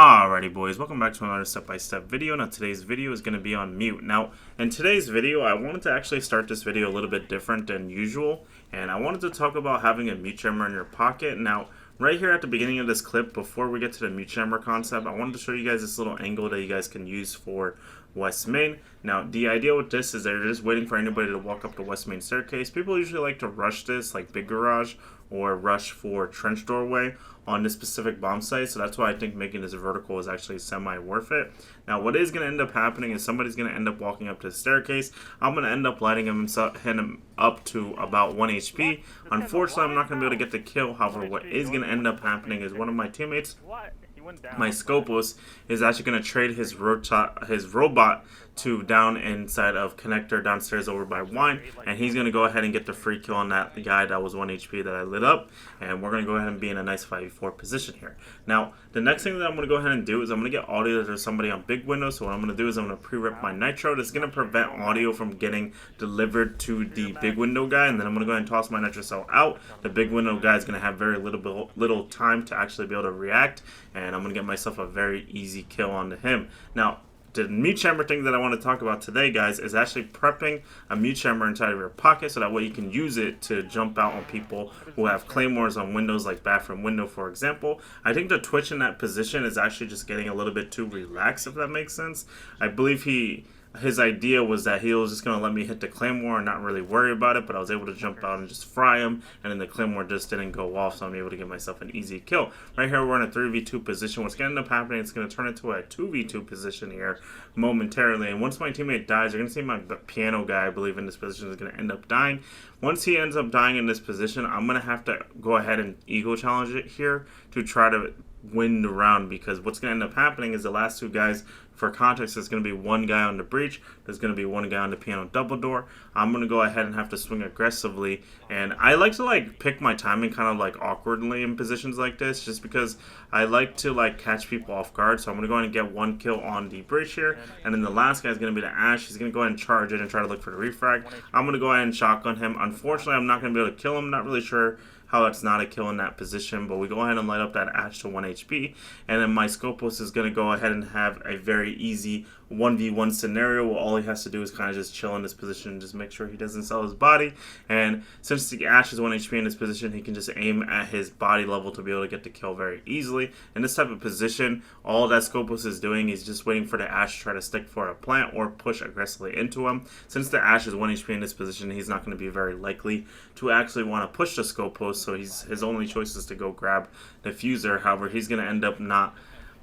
Alrighty boys, welcome back to another step-by-step video. Now today's video is going to be on mute. Now in today's video I wanted to actually start this video a little bit different than usual, and I wanted to talk about having a mute jammer in your pocket. Now right here at the beginning of this clip, before we get to the mute jammer concept, I wanted to show you guys this little angle that you guys can use for West Main. Now the idea with this is they're just waiting for anybody to walk up the West Main staircase. People usually like to rush this, like Big Garage or rush for Trench Doorway on this specific bomb site, so that's why I think making this vertical is actually semi worth it. Now what is going to end up happening is somebody's going to end up walking up to the staircase. I'm going to end up lighting him up to about 1 HP. Unfortunately, I'm not going to be able to get the kill. However, what is going to end up happening is one of my teammates, my Scopus, is actually going to trade his robot to down inside of connector downstairs over by wine, and he's going to go ahead and get the free kill on that guy that was 1 HP that I lit up, and we're going to go ahead and be in a nice 5v4 position here. Now the next thing that I'm going to go ahead and do is I'm going to get audio that there's somebody on big window. So what I'm going to do is I'm going to pre-rip my nitro. This is going to prevent audio from getting delivered to the big window guy, and then I'm going to go ahead and toss my nitro cell out. The big window guy is going to have very little time to actually be able to react, and I'm going to get myself a very easy kill onto him. Now the mute chamber thing that I want to talk about today, guys, is actually prepping a mute chamber inside of your pocket, so that way you can use it to jump out on people who have claymores on windows, like bathroom window, for example. I think the Twitch in that position is actually just getting a little bit too relaxed, if that makes sense. I believe his idea was that he was just going to let me hit the claymore and not really worry about it, but I was able to jump out and just fry him, and then the claymore just didn't go off, so I'm able to get myself an easy kill. Right here we're in a 3v2 position. What's going to end up happening, it's going to turn into a 2v2 position here momentarily, and once my teammate dies, you're going to see my piano guy, I believe, in this position is going to end up dying. Once he ends up dying in this position, I'm going to have to go ahead and ego challenge it here to try to win the round, because what's going to end up happening is the last two guys, for context, there's going to be one guy on the breach, there's going to be one guy on the piano double door. I'm going to go ahead and have to swing aggressively, and I like to pick my timing kind of awkwardly in positions like this, just because I like to catch people off guard. So I'm going to go ahead and get one kill on the breach here, and then the last guy is going to be the Ash. He's going to go ahead and charge it and try to look for the refrag. I'm going to go ahead and shotgun him. Unfortunately, I'm not going to be able to kill him. Not really sure how that's not a kill in that position, but we go ahead and light up that Ash to 1 HP, and then my Scopus is going to go ahead and have a very easy 1v1 scenario where all he has to do is kind of just chill in this position and just make sure he doesn't sell his body. And since the Ash is 1 HP in this position, he can just aim at his body level to be able to get the kill very easily. In this type of position, all that Scopus is doing is just waiting for the Ash to try to stick for a plant or push aggressively into him. Since the Ash is 1 HP in this position, he's not going to be very likely to actually want to push the Scopus, so his only choice is to go grab the fuser. However, he's going to end up not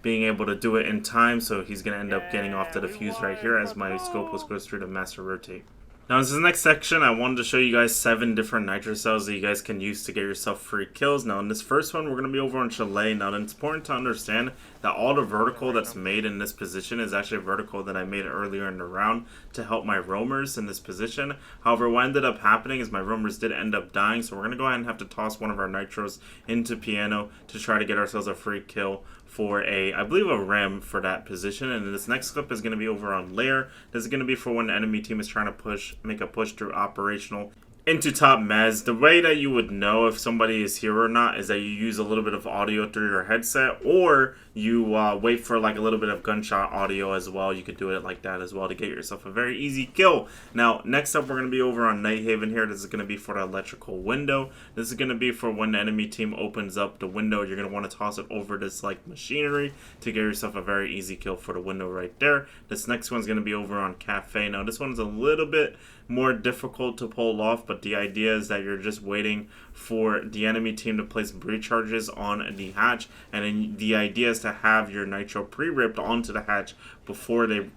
being able to do it in time, so he's going to end up getting off the defuse right here as my Scopus goes through the master rotate. Now, in this next section, I wanted to show you guys 7 different nitro cells that you guys can use to get yourself free kills. Now, in this first one, we're going to be over on Chalet. Now, it's important to understand that all the vertical that's made in this position is actually a vertical that I made earlier in the round to help my roamers in this position. However, what ended up happening is my roamers did end up dying, so we're going to go ahead and have to toss one of our nitros into piano to try to get ourselves a free kill for I believe a ram for that position. And this next clip is going to be over on lair. This is going to be for when the enemy team is trying to make a push through operational into top mez. The way that you would know if somebody is here or not is that you use a little bit of audio through your headset, or you wait for a little bit of gunshot audio as well. You could do it like that as well to get yourself a very easy kill. Now, next up, we're going to be over on Night Haven here. This is going to be for the electrical window. This is going to be for when the enemy team opens up the window. You're going to want to toss it over this machinery to get yourself a very easy kill for the window right there. This next one's going to be over on Cafe. Now, this one's a little bit more difficult to pull off, but the idea is that you're just waiting for the enemy team to place breach charges on the hatch, and then the idea is to have your nitro pre-ripped onto the hatch before they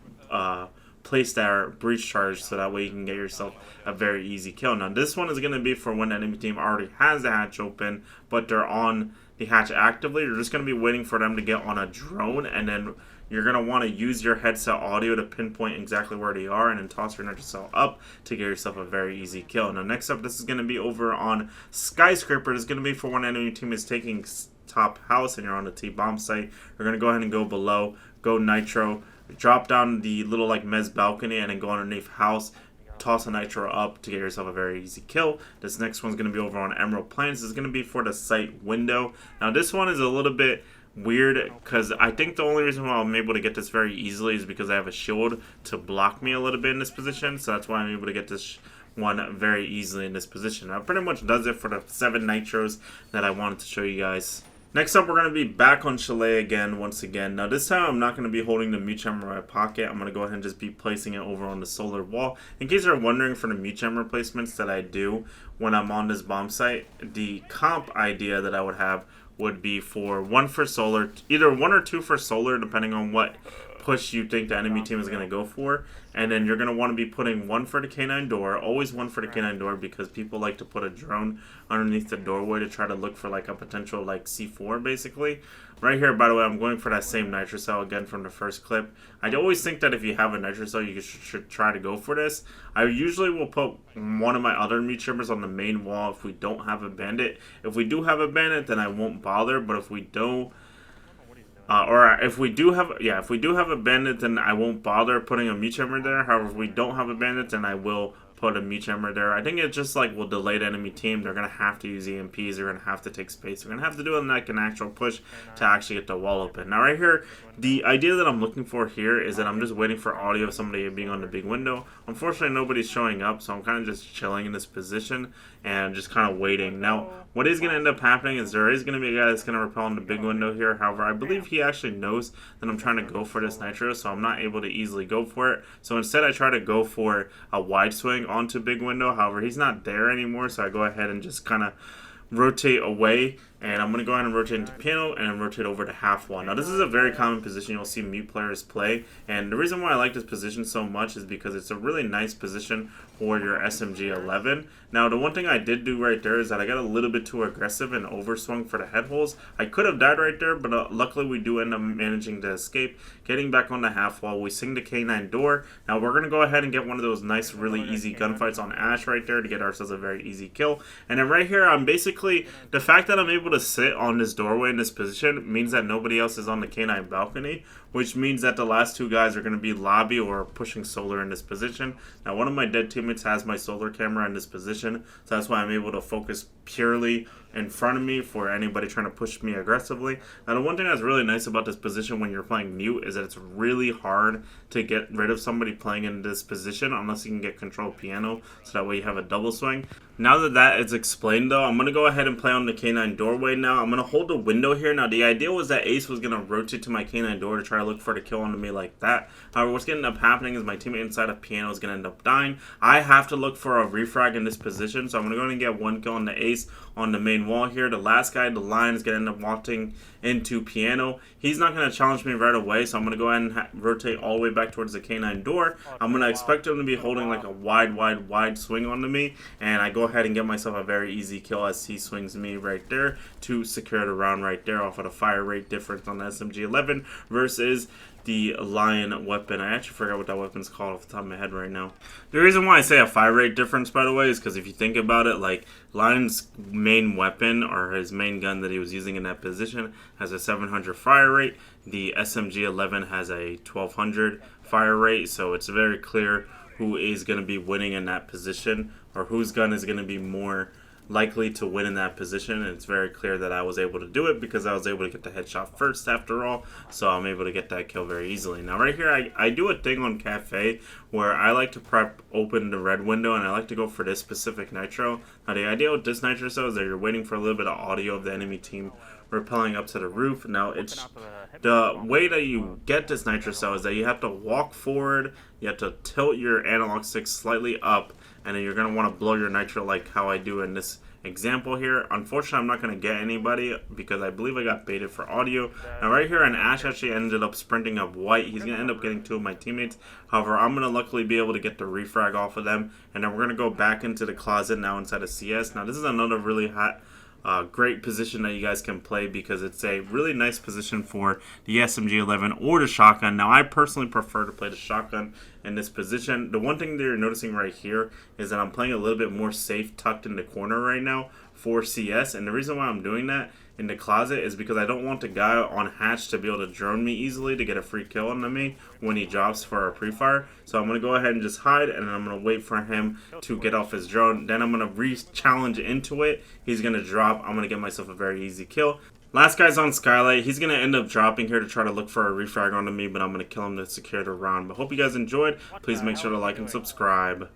place their breach charge, so that way you can get yourself a very easy kill. Now, this one is going to be for when the enemy team already has the hatch open, but they're on the hatch actively. You're just going to be waiting for them to get on a drone, and then you're going to want to use your headset audio to pinpoint exactly where they are, and then toss your nitro cell up to get yourself a very easy kill. Now, next up, this is going to be over on Skyscraper. This is going to be for when enemy team is taking top house and you're on the T-bomb site. You're going to go ahead and go below, go nitro, drop down the little mez balcony, and then go underneath house, toss a nitro up to get yourself a very easy kill. This next one's going to be over on Emerald Plains. This is going to be for the site window. Now, this one is a little bit weird because I think the only reason why I'm able to get this very easily is because I have a shield to block me a little bit in this position. So that's why I'm able to get this one very easily in this position. That pretty much does it for the 7 nitros that I wanted to show you guys. Next up, we're going to be back on Chalet again, once again. Now, this time, I'm not going to be holding the mute chamber in my pocket. I'm going to go ahead and just be placing it over on the solar wall. In case you're wondering, for the mute chamber placements that I do when I'm on this bomb site, the comp idea that I would have would be for 1 for solar, either 1 or 2 for solar, depending on what push you think the enemy team is going to go for. And then you're going to want to be putting 1 for the canine door, always 1 for the canine door, because people like to put a drone underneath the doorway to try to look for like a potential like C4 basically. Right here, by the way, I'm going for that same nitro cell again from the first clip. I always think that if you have a nitro cell, you should try to go for this. I usually will put one of my other mute chambers on the main wall if we don't have a bandit. If we do have a bandit, then I won't bother, but if we don't, if we do have a bandit, then I won't bother putting a mute chamber there. However, if we don't have a bandit, then I will put a mute chamber there. I think it just like will delay the enemy team. They're gonna have to use EMPs. They're gonna have to take space. They're gonna have to do like an actual push to actually get the wall open. Now, right here, the idea that I'm looking for here is that I'm just waiting for audio of somebody being on the big window. Unfortunately, nobody's showing up, so I'm kind of just chilling in this position and just kind of waiting. Now, what is going to end up happening is there is going to be a guy that's going to repel on the big window here. However, I believe he actually knows that I'm trying to go for this nitro, so I'm not able to easily go for it. So instead, I try to go for a wide swing onto big window. However, he's not there anymore, so I go ahead and just kind of rotate away, and I'm going to go ahead and rotate into piano and then rotate over to half wall. Now, this is a very common position you'll see mute players play, and the reason why I like this position so much is because it's a really nice position for your SMG-11. Now, the one thing I did do right there is that I got a little bit too aggressive and overswung for the head holes. I could have died right there, but luckily we do end up managing to escape. Getting back on the half wall, we sing the K9 door. Now, we're going to go ahead and get one of those nice, really easy gunfights on Ash right there to get ourselves a very easy kill. And then right here, I'm basically, the fact that I'm able to sit on this doorway in this position means that nobody else is on the K9 balcony, which means that the last 2 guys are going to be lobby or pushing solar in this position. Now, one of my dead teammates has my solar camera in this position, so that's why I'm able to focus purely in front of me for anybody trying to push me aggressively. Now, the one thing that's really nice about this position when you're playing mute is that it's really hard to get rid of somebody playing in this position unless you can get control piano, so that way you have a double swing. Now that that is explained though, I'm going to go ahead and play on the K9 doorway now. I'm going to hold the window here. Now, the idea was that Ace was going to rotate to my K9 door to try to look for the kill onto me like that. However, what's going to end up happening is my teammate inside of piano is going to end up dying. I have to look for a refrag in this position, so I'm going to go ahead and get 1 kill on the Ace on the main wall here. The last guy, the Lion, is going to end up walking into piano. He's not going to challenge me right away, so I'm going to go ahead and rotate all the way back towards the K9 door. I'm going to expect him to be holding like a wide swing onto me, and I go ahead and get myself a very easy kill as he swings me right there to secure the round right there off of the fire rate difference on the SMG-11 versus the Lion weapon. I actually forgot what that weapon's called off the top of my head right now. The reason why I say a fire rate difference, by the way, is because if you think about it, like, Lion's main weapon, or his main gun that he was using in that position, has a 700 fire rate. The SMG-11 has a 1200 fire rate, so it's very clear who is going to be winning in that position, or whose gun is going to be more likely to win in that position. And it's very clear that I was able to do it because I was able to get the headshot first after all, so I'm able to get that kill very easily. Now right here, I do a thing on Cafe where I like to prep open the red window, and I like to go for this specific nitro. Now the idea with this nitro cell is that you're waiting for a little bit of audio of the enemy team rappelling up to the roof. Now, it's the way that you get this nitro cell is that you have to walk forward, you have to tilt your analog stick slightly up, and then you're going to want to blow your nitro like how I do in this example here. Unfortunately, I'm not going to get anybody because I believe I got baited for audio. Now right here, and Ash actually ended up sprinting up white. He's going to end up getting 2 of my teammates. However, I'm going to luckily be able to get the refrag off of them, and then we're going to go back into the closet now inside of CS. Now this is another really hot great position that you guys can play because it's a really nice position for the SMG-11 or the shotgun. Now, I personally prefer to play the shotgun in this position. The one thing that you're noticing right here is that I'm playing a little bit more safe tucked in the corner right now for CS, and the reason why I'm doing that in the closet is because I don't want the guy on hatch to be able to drone me easily to get a free kill onto me when he drops for a pre-fire. So I'm going to go ahead and just hide, and then I'm going to wait for him to get off his drone. Then I'm going to re-challenge into it. He's going to drop. I'm going to get myself a very easy kill. Last guy's on Skylight. He's going to end up dropping here to try to look for a refrag onto me, but I'm going to kill him to secure the round. But hope you guys enjoyed. Please make sure to like and subscribe.